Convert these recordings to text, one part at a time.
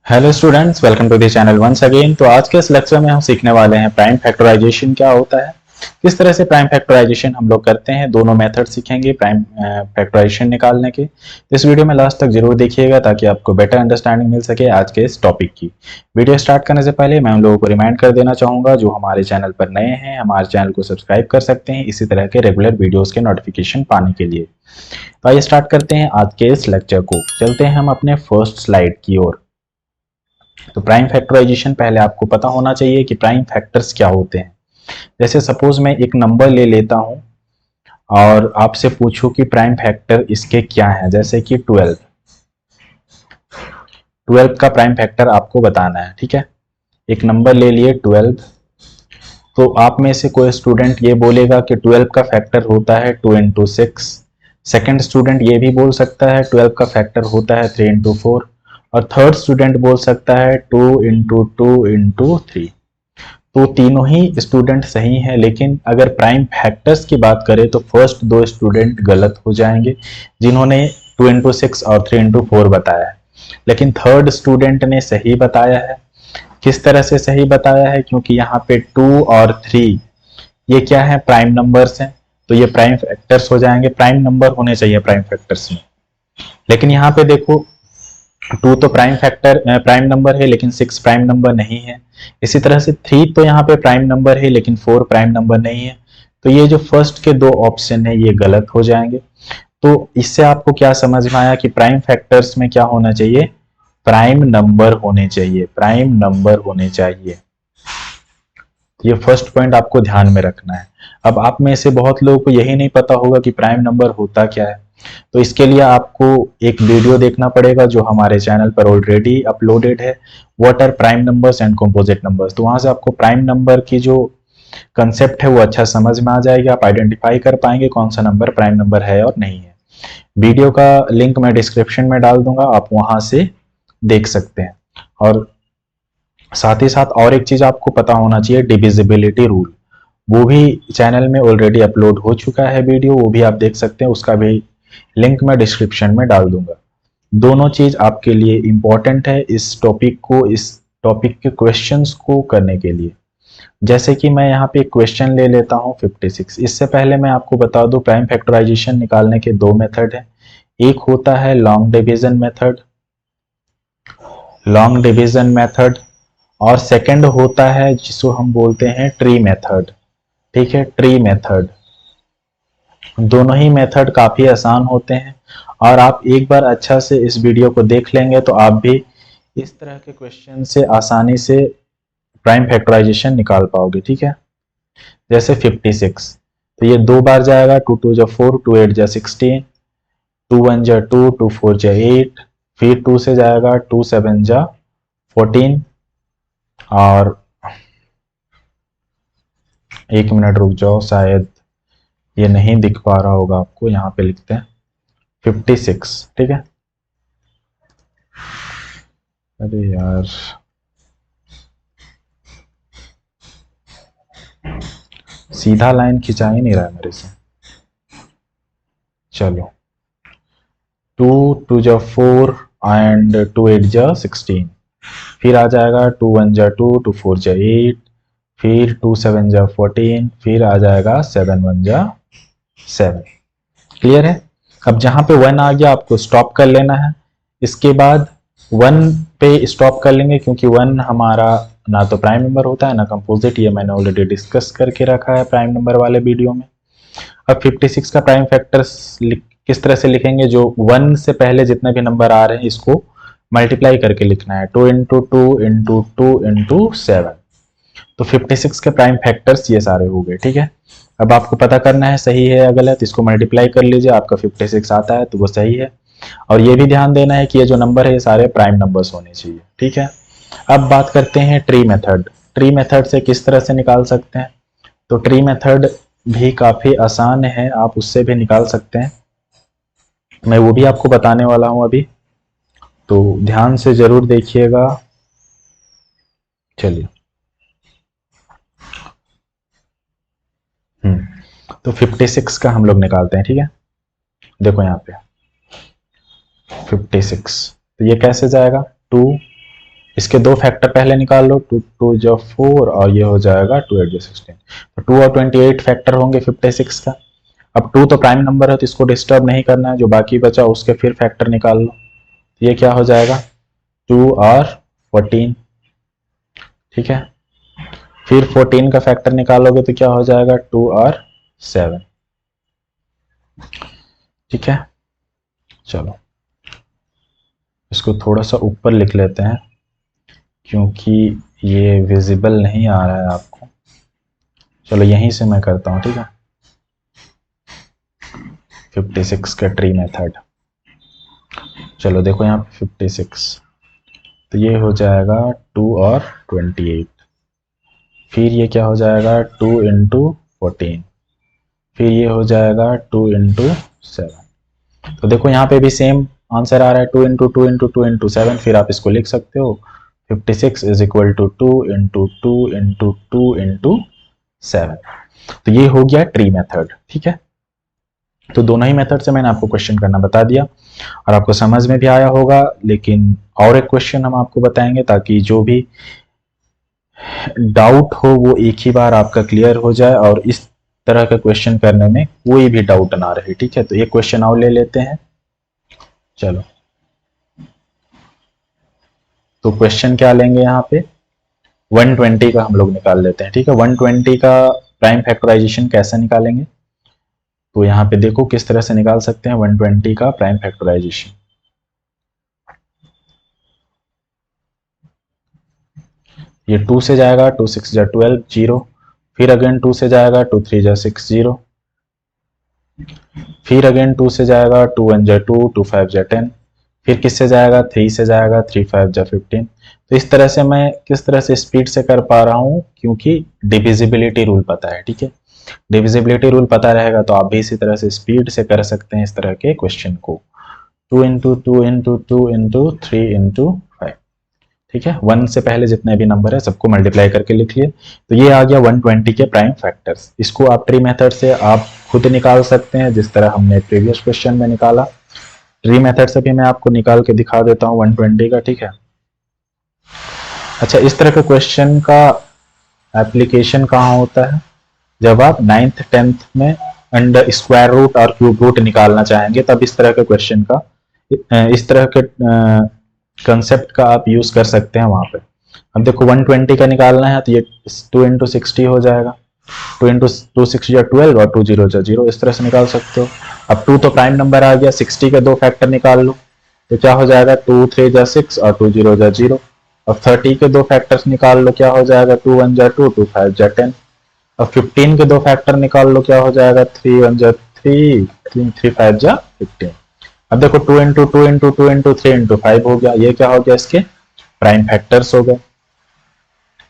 Hello students, welcome to the channel once again. तो आज के इस लेक्चर में हम सीखने वाले हैं प्राइम फैक्टराइजेशन क्या होता है, किस तरह से प्राइम फैक्टराइजेशन हम लोग करते हैं। दोनों मेथड सीखेंगे प्राइम फैक्टराइजेशन निकालने के। इस वीडियो में लास्ट तक जरूर देखिएगा ताकि आपको बेटर अंडरस्टैंडिंग मिल सके आज के इस टॉपिक की। वीडियो स्टार्ट करने से पहले मैं उन लोगों को रिमाइंड कर देना चाहूंगा जो हमारे चैनल पर नए हैं, हमारे चैनल को सब्सक्राइब कर सकते हैं इसी तरह के रेगुलर वीडियोज के नोटिफिकेशन पाने के लिए। तो आइए स्टार्ट करते हैं आज के इस लेक्चर को। चलते हैं हम अपने फर्स्ट स्लाइड की ओर। तो प्राइम फैक्टराइजेशन पहले आपको पता होना चाहिए कि प्राइम फैक्टर्स क्या होते हैं। जैसे सपोज मैं एक नंबर ले लेता हूं और आपसे पूछूं कि प्राइम फैक्टर इसके क्या है, जैसे कि 12 का प्राइम फैक्टर आपको बताना है। ठीक है, एक नंबर ले लिए 12। तो आप में से कोई स्टूडेंट ये बोलेगा कि 12 का फैक्टर होता है 2 इंटू 6। सेकेंड स्टूडेंट ये भी बोल सकता है 12 का फैक्टर होता है 3 इंटू 4। और थर्ड स्टूडेंट बोल सकता है 2 इंटू 2 इंटू 3। तो तीनों ही स्टूडेंट सही हैं, लेकिन अगर प्राइम फैक्टर्स की बात करें तो फर्स्ट दो स्टूडेंट गलत हो जाएंगे जिन्होंने 2 इंटू 6 और 3 इंटू 4 बताया है। लेकिन थर्ड स्टूडेंट ने सही बताया है। किस तरह से सही बताया है? क्योंकि यहाँ पे 2 और 3 ये क्या है, प्राइम नंबर्स हैं, तो ये प्राइम फैक्टर्स हो जाएंगे। प्राइम नंबर होने चाहिए प्राइम फैक्टर्स में। लेकिन यहाँ पे देखो 2 तो प्राइम नंबर है लेकिन 6 प्राइम नंबर नहीं है। इसी तरह से 3 तो यहाँ पे प्राइम नंबर है लेकिन 4 प्राइम नंबर नहीं है। तो ये जो फर्स्ट के दो ऑप्शन है ये गलत हो जाएंगे। तो इससे आपको क्या समझ में आया कि प्राइम फैक्टर्स में क्या होना चाहिए, प्राइम नंबर होने चाहिए, प्राइम नंबर होने चाहिए। ये फर्स्ट पॉइंट आपको ध्यान में रखना है। अब आप में से बहुत लोगों को यही नहीं पता होगा कि प्राइम नंबर होता क्या है। तो इसके लिए आपको एक वीडियो देखना पड़ेगा जो हमारे चैनल पर ऑलरेडी अपलोडेड है, what are prime numbers and composite numbers. तो वहां से आपको प्राइम नंबर की जो कंसेप्ट है वो अच्छा समझ में आ जाएगा, आप आइडेंटिफाई कर पाएंगे कौन सा नंबर प्राइम नंबर है और नहीं है। वीडियो का लिंक मैं डिस्क्रिप्शन में डाल दूंगा, आप वहां से देख सकते हैं। और साथ ही साथ और एक चीज आपको पता होना चाहिए, डिविजिबिलिटी रूल। वो भी चैनल में ऑलरेडी अपलोड हो चुका है वीडियो, वो भी आप देख सकते हैं, उसका भी लिंक मैं डिस्क्रिप्शन में डाल दूंगा। दोनों चीज आपके लिए इंपॉर्टेंट है इस टॉपिक के क्वेश्चंस को करने के लिए। जैसे कि मैं यहाँ पे एक क्वेश्चन ले लेता हूँ 56। इससे पहले मैं आपको बता दूं प्राइम फैक्टराइजेशन निकालने के दो मेथड हैं। एक होता है लॉन्ग डिवीजन मेथड, और सेकंड होता है जिसको हम बोलते हैं ट्री मेथड। ठीक है, ट्री मेथड। दोनों ही मेथड काफी आसान होते हैं और आप एक बार अच्छा से इस वीडियो को देख लेंगे तो आप भी इस तरह के क्वेश्चन से आसानी से प्राइम फैक्टराइजेशन निकाल पाओगे। ठीक है, जैसे 56, तो ये दो बार जाएगा, 2 2 जा 4, 2 8 जा 16, 2 1 जा 2, 2 4 जा 8, फिर 2 से जाएगा, 2 7 जा 14। और एक मिनट रुक जाओ, शायद ये नहीं दिख पा रहा होगा आपको, यहाँ पे लिखते हैं 56। ठीक है, अरे यार सीधा लाइन खिंचा ही नहीं रहा मेरे से। चलो, 2 2 जा 4 एंड 2 8 जा 16, फिर आ जाएगा 2 1 जा 2, 2 4 जा 8, फिर 2 7 जा 14, फिर आ जाएगा 7 1 जा 7। क्लियर है? अब जहां पे 1 आ गया आपको स्टॉप कर लेना है। इसके बाद 1 पे स्टॉप कर लेंगे क्योंकि 1 हमारा ना तो प्राइम नंबर होता है ना कंपोजिट, ये मैंने ऑलरेडी डिस्कस करके रखा है प्राइम नंबर वाले वीडियो में। अब 56 का प्राइम फैक्टर किस तरह से लिखेंगे, जो 1 से पहले जितने भी नंबर आ रहे हैं इसको मल्टीप्लाई करके लिखना है, 2 इंटू 2 इंटू 2 इंटू 7। तो 56 के प्राइम फैक्टर्स ये सारे हो गए। ठीक है, अब आपको पता करना है सही है या गलत, इसको मल्टीप्लाई कर लीजिए, आपका 56 आता है तो वो सही है। और ये भी ध्यान देना है कि ये जो नंबर है ये सारे प्राइम नंबर्स होने चाहिए। ठीक है, अब बात करते हैं ट्री मेथड। ट्री मेथड से किस तरह से निकाल सकते हैं? तो ट्री मेथड भी काफी आसान है, आप उससे भी निकाल सकते हैं, मैं वो भी आपको बताने वाला हूं अभी, तो ध्यान से जरूर देखिएगा। चलिए, तो 56 का हम लोग निकालते हैं। ठीक है, देखो यहाँ पे 56, तो ये कैसे जाएगा, 2 इसके दो फैक्टर पहले निकाल लो, 2 2 जो 4 और ये हो जाएगा 2 8 जो 16। तो 2 और 28 फैक्टर होंगे 56 का। अब 2 तो प्राइम नंबर है तो इसको डिस्टर्ब नहीं करना है, जो बाकी बचा उसके फिर फैक्टर निकाल लो। ये क्या हो जाएगा 2 और 14, ठीक है। फिर 14 का फैक्टर निकालोगे तो क्या हो जाएगा 2 और 7, ठीक है। चलो इसको थोड़ा सा ऊपर लिख लेते हैं क्योंकि ये विजिबल नहीं आ रहा है आपको। चलो यहीं से मैं करता हूँ, ठीक है। 56 का ट्री मेथड, चलो देखो यहाँ पे 56, तो ये हो जाएगा 2 और 28। फिर ये क्या हो जाएगा 2 इंटू 14, फिर ये हो जाएगा 2 इंटू 7। तो देखो यहाँ पे भी सेम आंसर आ रहा है 2 इंटू 2 इंटू 2 इंटू 7। फिर आप इसको लिख सकते हो 56 is equal to 2 into 2 into 2 into 7। तो ये हो गया ट्री मेथड, ठीक है। तो दोनों ही मेथड से मैंने आपको क्वेश्चन करना बता दिया और आपको समझ में भी आया होगा। लेकिन और एक क्वेश्चन हम आपको बताएंगे ताकि जो भी डाउट हो वो एक ही बार आपका क्लियर हो जाए और इस तरह का क्वेश्चन करने में कोई भी डाउट ना रहे, ठीक है। तो एक क्वेश्चन और ले लेते हैं। चलो तो क्वेश्चन क्या लेंगे यहाँ पे 120 का हम लोग निकाल लेते हैं, ठीक है। 120 का प्राइम फैक्टराइजेशन कैसे निकालेंगे, तो यहाँ पे देखो किस तरह से निकाल सकते हैं 120 का प्राइम फैक्टराइजेशन। ये 2 से जाएगा 2 6 जा 12 0, फिर अगेन 2 से जाएगा 2 3 जा 6 0, फिर अगेन 2 से जाएगा 2 1 जा 2 2 5 जा 10, फिर किससे जाएगा 3 से जाएगा 3 5 जा 15। तो इस तरह से मैं किस तरह से स्पीड से कर पा रहा हूँ क्योंकि डिविजिबिलिटी रूल पता है, ठीक है। डिविजिबिलिटी रूल पता रहेगा तो आप भी इसी तरह से स्पीड से कर सकते हैं इस तरह के क्वेश्चन को। 2 इंटू 2 इंटू 2 इंटू 3 इंटू 5, ठीक है। 1 से पहले जितने भी नंबर है सबको मल्टीप्लाई करके लिख लिए। तो ये आ गया 120 के प्राइम फैक्टर्स। इसको आप ट्री मेथड से आप खुद निकाल सकते हैं जिस तरह हमने प्रीवियस क्वेश्चन में निकाला। ट्री मेथड से भी मैं आपको निकाल के दिखा देता हूँ 120 का, ठीक है। अच्छा, इस तरह के क्वेश्चन का एप्लीकेशन कहाँ होता है, जब आप 9th 10th में अंडर स्क्वायर रूट और क्यूब रूट निकालना चाहेंगे तब इस तरह के क्वेश्चन का इस तरह के कंसेप्ट का आप यूज कर सकते हैं वहां पे। अब देखो 120 का निकालना है तो ये 2 इंटू 60 हो जाएगा, 2 इंटू 2 6 या 12 और 2 0 जा 0, इस तरह से निकाल सकते हो। अब 2 तो प्राइम नंबर आ गया, 60 के दो फैक्टर निकाल लो तो क्या हो जाएगा 2 3 जा 6 और 2 0 जा 0। अब 30 के दो फैक्टर्स निकाल लो, क्या हो जाएगा 2 1 जा 2 2 5 जा 10। अब 15 के दो फैक्टर निकाल लो, क्या हो जाएगा 3 1 जा 3 3 3 5 जा 15। अब देखो 2 इंटू 2 इंटू 2 इंटू 3 इंटू 5 हो गया। ये क्या हो गया इसके प्राइम फैक्टर्स हो गए।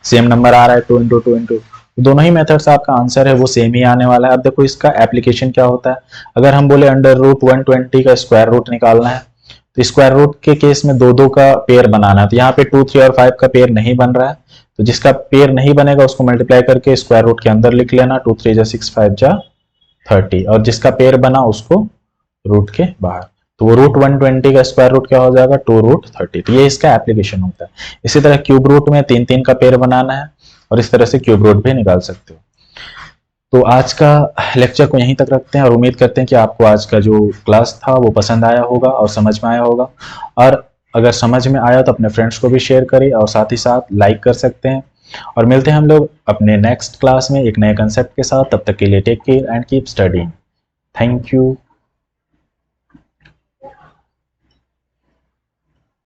सेम नंबर आ रहा है 2 इंटू 2 इंटू, दोनों ही मेथड से आपका आंसर है वो सेम ही आने वाला है। अब देखो इसका एप्लीकेशन क्या होता है, अगर हम बोले अंडर रूट 120 का स्क्वायर रूट निकालना है तो स्क्वायर रूट के केस में दो दो का पेयर बनाना है। तो यहाँ पे 2 3 और 5 का पेयर नहीं बन रहा है, तो जिसका पेयर नहीं बनेगा उसको मल्टीप्लाई करके स्क्वायर रूट के अंदर लिख लेना, 2 3 जा 6 5 जा 30, और जिसका पेयर बना उसको रूट के बाहर। तो वो रूट 120 का स्क्वायर रूट क्या हो जाएगा 2 रूट 30। तो ये इसका एप्लीकेशन होता है। इसी तरह क्यूब रूट में 3 3 का पेयर बनाना है और इस तरह से क्यूब रूट भी निकाल सकते हो। तो आज का लेक्चर को यहीं तक रखते हैं और उम्मीद करते हैं कि आपको आज का जो क्लास था वो पसंद आया होगा और समझ में आया होगा। और अगर समझ में आया तो अपने फ्रेंड्स को भी शेयर करें और साथ ही साथ लाइक कर सकते हैं। और मिलते हैं हम लोग अपने नेक्स्ट क्लास में एक नए कंसेप्ट के साथ। तब तक के लिए take care and keep studying. Thank you.